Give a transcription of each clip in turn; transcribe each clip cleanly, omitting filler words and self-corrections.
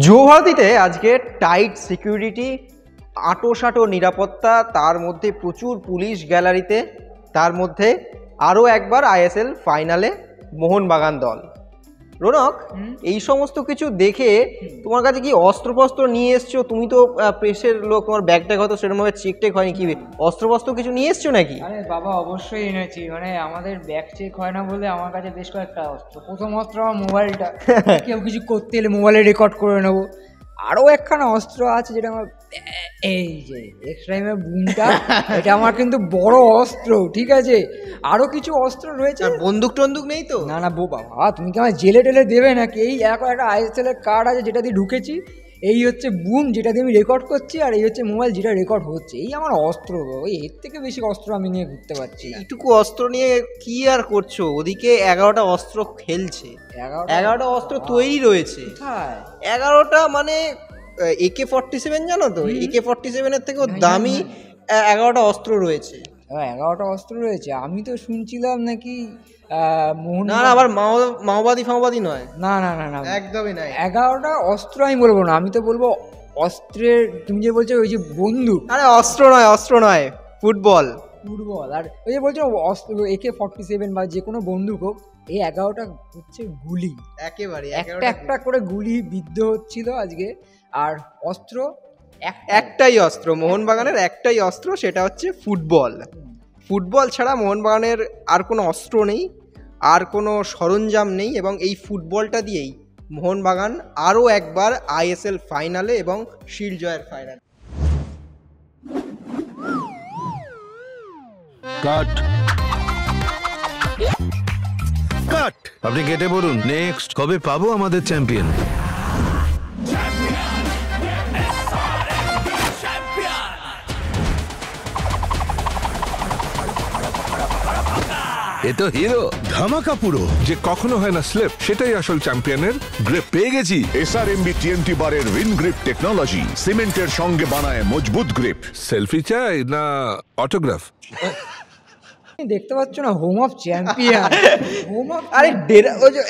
যুবভারতীতে আজকে tight security, আঁটো নিরাপত্তা, তার মধ্যে প্রচুর পুলিশ গ্যালারিতে, তার মধ্যে আরও একবার আইএসএল ফাইনালে মোহনবাগান দল। রৌনক, এই সমস্ত কিছু দেখে তোমার কাছে কি অস্ত্রপস্ত্র নিয়ে এসছো? তুমি তো প্রেসের লোক, তোমার ব্যাগটা হয়তো সেরকমভাবে চেক টেক হয়নি, কি অস্ত্রপস্ত্র কিছু নিয়ে এসছো নাকি? আরে বাবা, অবশ্যই এনেছি। আমাদের ব্যাগ চেক হয় না বলে আমার কাছে বেশ কয়েকটা অস্ত্র। প্রথম অস্ত্র আমার মোবাইলটা, কেউ কিছু করতে এলে মোবাইলে রেকর্ড করে নেবো। আরও একখানা অস্ত্র আছে যেটা আমার, এই যে এক্সট্রাইমের বুমটা, এটা আমার কিন্তু বড় অস্ত্র, ঠিক আছে। আরও কিছু অস্ত্র রয়েছে। বন্দুক টন্দুক নেই তো? না বাবা, তুমি কি আমার জেলে টেলে দেবে নাকি? এই এখন একটা আইএসএল এর কার্ড আছে যেটা দিয়ে ঢুকেছি, এই হচ্ছে বুম যেটা দিয়ে আমি রেকর্ড করছি, আর এই হচ্ছে মোবাইল যেটা রেকর্ড হচ্ছে। এই আমার অস্ত্র। ওই এর থেকে বেশি অস্ত্র আমি নিয়ে ঘুরতে পারছি না। এইটুকু অস্ত্র নিয়ে কি আর করছো? ওদিকে 11টা অস্ত্র খেলছে, 11টা অস্ত্র তৈরি রয়েছে। 11টা মানে AK-47, জানো তো? AK-47 থেকেও দামি 11টা অস্ত্র রয়েছে। 11টা অস্ত্র রয়েছে। আমি তো শুনছিলাম নাকি না আবার মাওবাদী নয়। না, একদমই নাই। 11টা অস্ত্র আমি বলবো না, আমি তো বলবো অস্ত্রের, তুমি যে বলছো ওই যে বন্দুক। আরে অস্ত্র নয়, ফুটবল। আর ওই যে বলছো অস্ত্র, AK-47 বা যে কোনো বন্দুক হোক, এই 11টা হচ্ছে গুলি। একেবারে একটা করে গুলি বিদ্ধ হচ্ছিল আজকে। আর অস্ত্র একটাই অস্ত্র, মোহনবাগানের একটাই অস্ত্র, সেটা হচ্ছে ফুটবল। ফুটবল ছাড়া মোহনবাগানের আর কোনো অস্ত্র নেই, আর কোনো সরঞ্জাম নেই, এবং এই ফুটবলটা দিয়েই মোহনবাগান আরও একবার আইএসএল ফাইনালে এবং শিল্ড জয়ের ফাইনালে। কাট, আপনি কেটে বলুন নেক্সট কবে পাবো আমাদের চ্যাম্পিয়ন? এ তো হিরো, ধামাকা পুরো, যে কখনো হয় না স্লিপ, সেটাই আসল চ্যাম্পিয়নের গ্রিপ। পেয়ে গেছি SRMB TNT বারের উইন গ্রিপ টেকনোলজি, সিমেন্টের সঙ্গে বানায় মজবুত গ্রিপ। সেলফি চাই না অটোগ্রাফ? দেখতে পাচ্ছ না, হোম অফ চ্যাম্পিয়ন।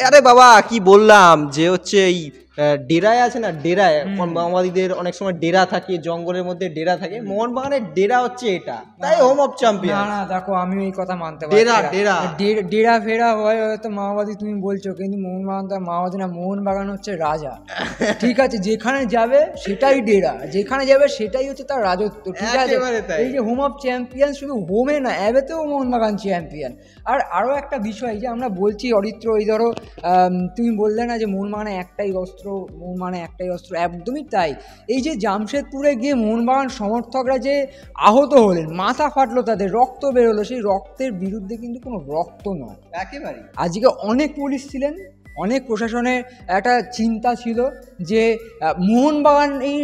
আরে বাবা, কি বললাম যে হচ্ছে এই ডেরায় আছে না, ডেরায় মাওবাদীদের অনেক সময় ডেরা থাকে, জঙ্গলের মধ্যে ডেরা থাকে। মোহনবাগানের ডেরা হচ্ছে এটা, তাই হোম অফ চ্যাম্পিয়ন। না দেখো, আমি এই কথা মানতে পারি। ডেরা ফেরা হয় হয়তো মাওবাদী তুমি বলছো, কিন্তু মোহনবাগান তো মাওবাদী না, মোহনবাগান হচ্ছে রাজা। ঠিক আছে, যেখানে যাবে সেটাই ডেরা, যেখানে যাবে সেটাই হচ্ছে তার রাজত্ব, ঠিক আছে। এই যে হোম অফ চ্যাম্পিয়ন, শুধু হোমে না, অ্যাবেতেও মোহনবাগান চ্যাম্পিয়ন। আর আরও একটা বিষয় যে আমরা বলছি অরিত্র, এই ধরো তুমি বললে না যে মোহনবাগানে একটাই অস্ত্র, মোহনবাগানে একটাই অস্ত্র, একদমই তাই। এই যে জামশেদপুরে গিয়ে মোহনবাগান সমর্থকরা যে আহত হলেন, মাথা ফাটলো, তাদের রক্ত বেরোলো, সেই রক্তের বিরুদ্ধে কিন্তু কোনো রক্ত নয় একেবারে। আজকে অনেক পুলিশ ছিলেন, অনেক প্রশাসনের একটা চিন্তা ছিল যে মোহনবাগান এই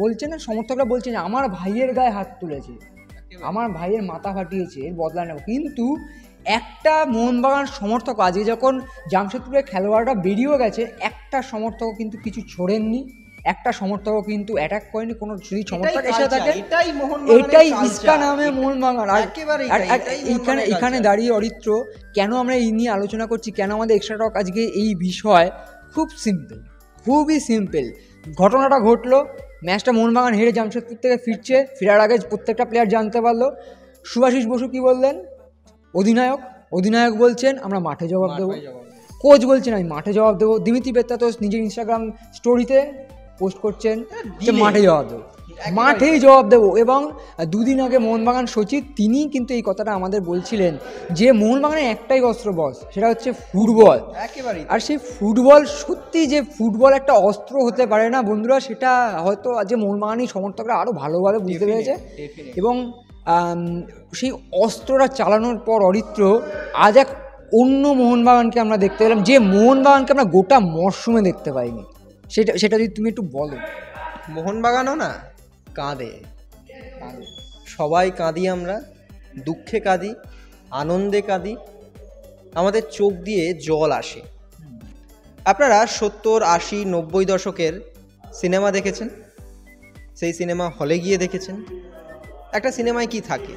বলছে না, সমর্থকরা বলছে যে আমার ভাইয়ের গায়ে হাত তুলেছে, আমার ভাইয়ের মাথা ফাটিয়েছে, এর বদলা নেব। কিন্তু একটা মোহনবাগান সমর্থক আজকে যখন জামশেদপুরের খেলোয়াড়রা বেরিয়েও গেছে, একটা সমর্থক কিন্তু কিছু ছোড়েননি, একটা সমর্থক কিন্তু অ্যাটাক করেনি। কোনো যদি সমর্থক এসে থাকে, এটাই ইস্কা নামে মোহনবাগান। আর এখানে দাঁড়িয়ে অরিত্র, কেন আমরা এই নিয়ে আলোচনা করছি, কেন আমাদের এক্সট্রা টক আজকে এই বিষয়, খুব সিম্পল, খুবই সিম্পল। ঘটনাটা ঘটলো, ম্যাচটা মোহনবাগান হেরে জামশেদপুর থেকে ফিরছে, ফেরার আগে প্রত্যেকটা প্লেয়ার জানতে পারলো। সুভাষিস বসু কি বললেন? অধিনায়ক বলছেন আমরা মাঠে জবাব দেবো। কোচ বলছেন আমি মাঠে জবাব দেবো। দিমিত্রি পেত্রাতোস নিজের ইনস্টাগ্রাম স্টোরিতে পোস্ট করছেন যে মাঠে জবাব দেবো, মাঠেই জবাব দেবো। এবং দুদিন আগে মোহনবাগান সচিব, তিনি কিন্তু এই কথাটা আমাদের বলছিলেন যে মোহনবাগানের একটাই অস্ত্র বস, সেটা হচ্ছে ফুটবল। আর সেই ফুটবল, সত্যি যে ফুটবল একটা অস্ত্র হতে পারে না বন্ধুরা, সেটা হয়তো আজ মোহনবাগানি সমর্থকরা আরও ভালোভাবে বুঝতে পেরেছে। এবং সেই অস্ত্রটা চালানোর পর অরিত্র, আজ এক অন্য মোহনবাগানকে আমরা দেখতে পেলাম, যে মোহনবাগানকে আমরা গোটা মরশুমে দেখতে পাইনি। সেটা যদি তুমি একটু বলো। মোহনবাগানও না কাঁদে, সবাই কাঁদি, আমরা দুঃখে কাঁদি, আনন্দে কাঁদি, আমাদের চোখ দিয়ে জল আসে। আপনারা 70, 80, 90 দশকের সিনেমা দেখেছেন, সেই সিনেমা হলে গিয়ে দেখেছেন। একটা সিনেমায় কি থাকে?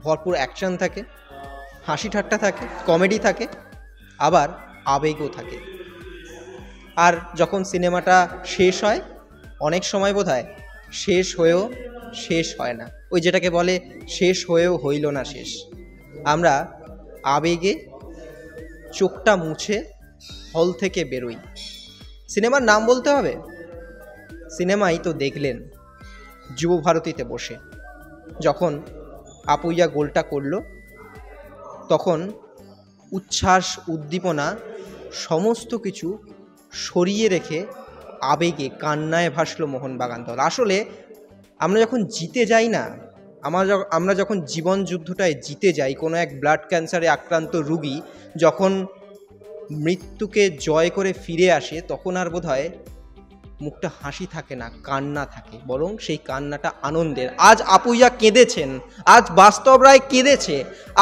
ভরপুর অ্যাকশন থাকে, হাসি ঠাট্টা থাকে, কমেডি থাকে, আবার আবেগও থাকে। আর যখন সিনেমাটা শেষ হয়, অনেক সময় বোধহয় শেষ হয়েও শেষ হয় না, ওই যেটাকে বলে শেষ হয়েও হইল না শেষ। আমরা আবেগে চোখটা মুছে হল থেকে বেরোই। সিনেমার নাম বলতে হবে? সিনেমাই তো দেখলেন যুবভারতীতে বসে। যখন আপুইয়া গোলটা করল, তখন উচ্ছ্বাস, উদ্দীপনা সমস্ত কিছু সরিয়ে রেখে আবেগে কান্নায় ভাসল মোহনবাগান দল। আসলে আমরা যখন জিতে যাই না, আমরা যখন জীবন যুদ্ধটায় জিতে যাই, কোনো এক ব্লাড ক্যান্সারে আক্রান্ত রুগী যখন মৃত্যুকে জয় করে ফিরে আসে, তখন আর বোধহয় মুখটা হাসি থাকে না, কান্না থাকে, বরং সেই কান্নাটা আনন্দের। আজ আপুইয়া কেঁদেছেন, আজ বাস্তব রায় কেঁদেছে,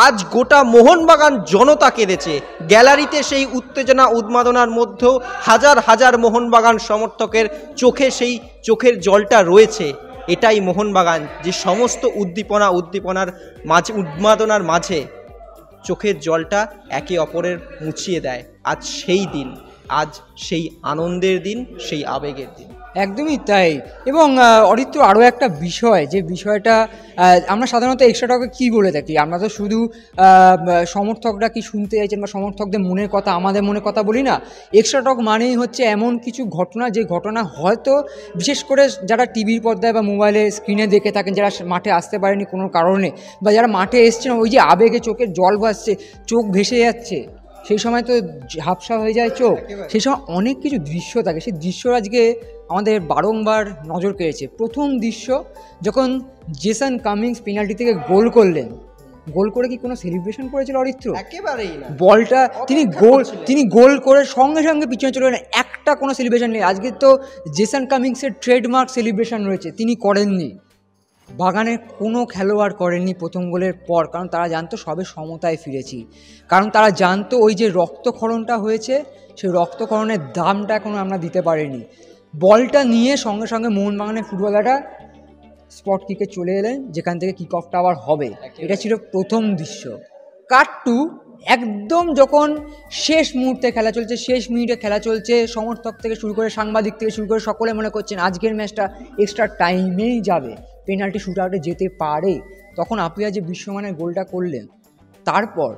আজ গোটা মোহনবাগান জনতা কেঁদেছে। গ্যালারিতে সেই উত্তেজনা উন্মাদনার মধ্যেও হাজার হাজার মোহনবাগান সমর্থকের চোখে সেই চোখের জলটা রয়েছে। এটাই মোহনবাগান, যে সমস্ত উদ্দীপনার মাঝে, উন্মাদনার মাঝে চোখের জলটা একে অপরের মুছিয়ে দেয়। আজ সেই দিন, আজ সেই আনন্দের দিন, সেই আবেগের দিন। একদমই তাই। এবং অরিত্র, আরও একটা বিষয়, যে বিষয়টা আমরা সাধারণত এক্সট্রা টকে কী বলে থাকি, আমরা তো শুধু সমর্থকরা কি শুনতে চাইছেন বা সমর্থকদের মনের কথা, আমাদের মনের কথা বলি না। এক্সট্রা টক মানেই হচ্ছে এমন কিছু ঘটনা, যে ঘটনা হয়তো বিশেষ করে যারা টিভির পর্দায় বা মোবাইলে স্ক্রিনে দেখে থাকেন, যারা মাঠে আসতে পারেনি কোনো কারণে, বা যারা মাঠে এসছেন, ওই যে আবেগে চোখের জল ভাসছে, চোখ ভেসে যাচ্ছে, সেই সময় তো ঝাপসা হয়ে যায় চোখ। সেই সময় অনেক কিছু দৃশ্য থাকে, সেই দৃশ্য আজকে আমাদের বারংবার নজর কেড়েছে। প্রথম দৃশ্য, যখন জেসন কামিংস পেনাল্টি থেকে গোল করলেন, গোল করে কি কোনো সেলিব্রেশন করেছিল অরিত্র? একেবারেই না। বলটা তিনি গোল করে সঙ্গে সঙ্গে পিছনে চলে গেলেন, একটা কোনো সেলিব্রেশন নেই। আজকে তো জেসন কামিংসের ট্রেডমার্ক সেলিব্রেশন রয়েছে, তিনি করেননি। বাগানের কোনো খেলোয়াড় করেননি প্রথম গোলের পর, কারণ তারা জানতো সবে সমতায় ফিরেছি, কারণ তারা জানতো ওই যে রক্তক্ষরণটা হয়েছে, সেই রক্তক্ষরণের দামটা এখনও আমরা দিতে পারিনি। বলটা নিয়ে সঙ্গে সঙ্গে মোহনবাগানের ফুটবলাররা স্পট কিকে চলে এলেন, যেখান থেকে কিক অফটা আবার হবে। এটা ছিল প্রথম দৃশ্য। কাট টু, একদম যখন শেষ মুহূর্তে খেলা চলছে, শেষ মিনিটে খেলা চলছে, সমর্থক থেকে শুরু করে সাংবাদিক থেকে শুরু করে সকলে মনে করছেন আজকের ম্যাচটা এক্সট্রা টাইমেই যাবে, পেনাল্টি শুট আউটে যেতে পারে। তখন আপুইয়া যে বিশ্বমানের গোলটা করলেন, তারপর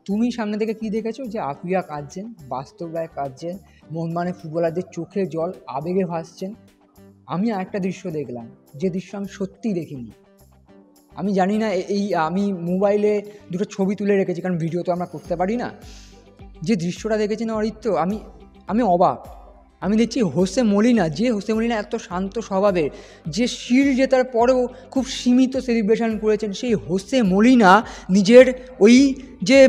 তুমি সামনে থেকে কি দেখেছো? যে আপুইয়া কাঁদছেন, বাস্তব রায় কাঁদছেন, মোহনবাগানের ফুটবলারদের চোখে জল, আবেগে ভাসছেন। আমি আরেকটা দৃশ্য দেখলাম, যে দৃশ্য আমি সত্যিই দেখিনি। আমি জানি না, আমি মোবাইলে দুটো ছবি তুলে রেখেছি, কারণ ভিডিও তো আমরা করতে পারি না। যে দৃশ্যটা দেখেছি না অরিত্র, আমি অবাক। আমি দেখছি হোসে মলিনা, যে হোসে মলিনা এত শান্ত স্বভাবের, যে শিল্ড জেতার পরেও খুব সীমিত সেলিব্রেশন করেছেন, সেই হোসে মলিনা নিজের ওই যে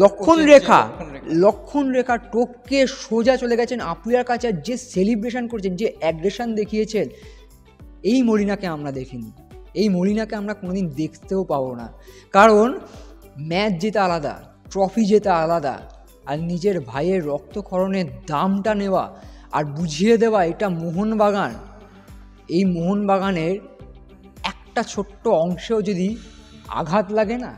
লক্ষণ রেখা টোপকে সোজা চলে গেছেন আপুইয়ার কাছে, যে সেলিব্রেশন করেছেন, যে অ্যাগ্রেশন দেখিয়েছেন, এই মলিনাকে আমরা দেখিনি। এই মলিনাকে আমরা কোনোদিন দেখতেও পাবো না, কারণ ম্যাচ জেতা আলাদা, ট্রফি জেতা আলাদা, আর নিজের ভাইয়ের রক্তক্ষরণের দামটা নেওয়া আর বুঝিয়ে দেওয়া এটা মোহনবাগান। এই মোহনবাগানের একটা ছোট্ট অংশেও যদি আঘাত লাগে না,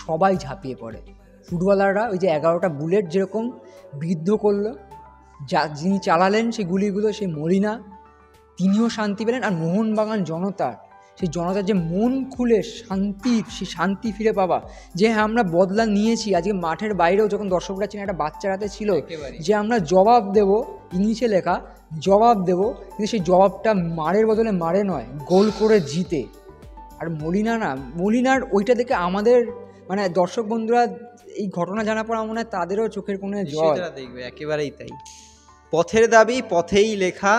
সবাই ঝাঁপিয়ে পড়ে। ফুটবলাররা ওই যে 11টা বুলেট যেরকম বিদ্ধ করলো, যিনি চালালেন সেই গুলিগুলো, সেই মলিনা, তিনিও শান্তি পেলেন। আর মোহনবাগান জনতার, সেই জনতার যে মন খুলে সেই শান্তি ফিরে পাওয়া, যে হ্যাঁ আমরা বদলা নিয়েছি। আজকে মাঠের বাইরেও যখন দর্শকরা ছিলেন, একটা বাচ্চার হাতে ছিল যে আমরা জবাব দেব, ইংলিশে লেখা জবাব দেব, কিন্তু সেই জবাবটা মারের বদলে মারে নয়, গোল করে জিতে। আর মলিনার ওইটা দেখে আমাদের মানে দর্শক বন্ধুরা, এই ঘটনা জানার পর আমার মনে হয় তাদেরও চোখের কোণে জল দেখবে। একেবারেই তাই। পথের দাবি পথেই লেখা,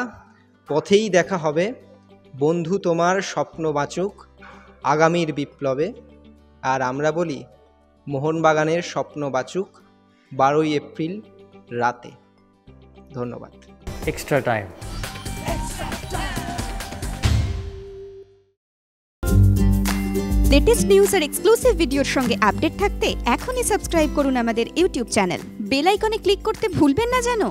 পথেই দেখা হবে। বন্ধু তোমার স্বপ্ন বাঁচুক আগামীর বিপ্লবে। আর আমরা বলি মোহনবাগানের স্বপ্ন বাঁচুক 12ই এপ্রিল রাতে। ধন্যবাদ। Extra time. লেটেস্ট নিউজ আর এক্সক্লুসিভ ভিডিওর সঙ্গে আপডেট থাকতে এখনই সাবস্ক্রাইব করুন আমাদের ইউটিউব চ্যানেল। বেল আইকনে ক্লিক করতে ভুলবেন না যেন।